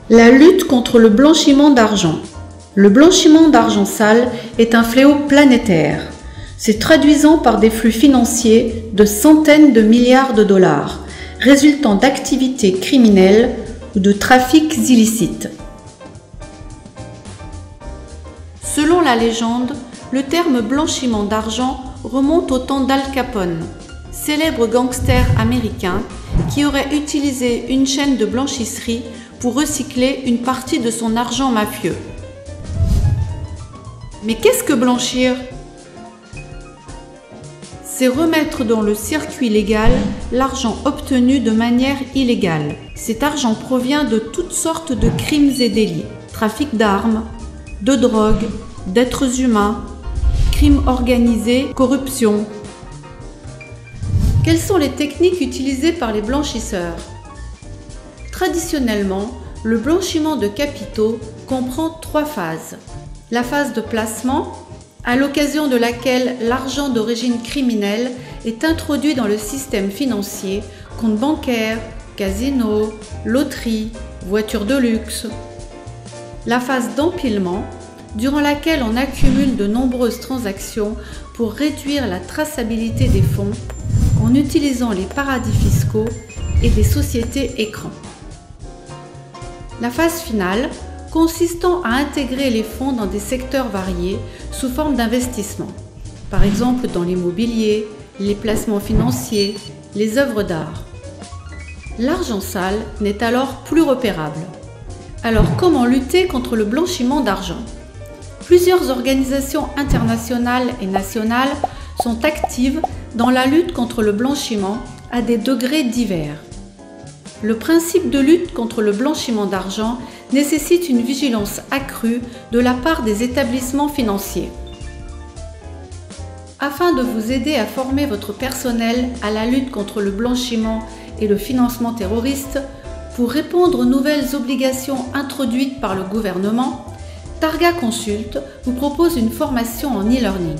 La lutte contre le blanchiment d'argent. Le blanchiment d'argent sale est un fléau planétaire, se traduisant par des flux financiers de centaines de milliards de dollars, résultant d'activités criminelles ou de trafics illicites. Selon la légende, le terme blanchiment d'argent remonte au temps d'Al Capone, célèbre gangster américain qui aurait utilisé une chaîne de blanchisserie pour recycler une partie de son argent mafieux. Mais qu'est-ce que blanchir? C'est remettre dans le circuit légal l'argent obtenu de manière illégale. Cet argent provient de toutes sortes de crimes et délits, trafic d'armes, de drogue, d'êtres humains, crimes organisés, corruption. Quelles sont les techniques utilisées par les blanchisseurs? Traditionnellement, le blanchiment de capitaux comprend 3 phases. La phase de placement, à l'occasion de laquelle l'argent d'origine criminelle est introduit dans le système financier, compte bancaire, casino, loterie, voiture de luxe. La phase d'empilement, durant laquelle on accumule de nombreuses transactions pour réduire la traçabilité des fonds en utilisant les paradis fiscaux et des sociétés écrans. La phase finale, consistant à intégrer les fonds dans des secteurs variés sous forme d'investissement, par exemple dans l'immobilier, les placements financiers, les œuvres d'art. L'argent sale n'est alors plus repérable. Alors comment lutter contre le blanchiment d'argent? Plusieurs organisations internationales et nationales sont actives dans la lutte contre le blanchiment à des degrés divers. Le principe de lutte contre le blanchiment d'argent nécessite une vigilance accrue de la part des établissements financiers. Afin de vous aider à former votre personnel à la lutte contre le blanchiment et le financement terroriste, pour répondre aux nouvelles obligations introduites par le gouvernement, Targa Consult vous propose une formation en e-learning.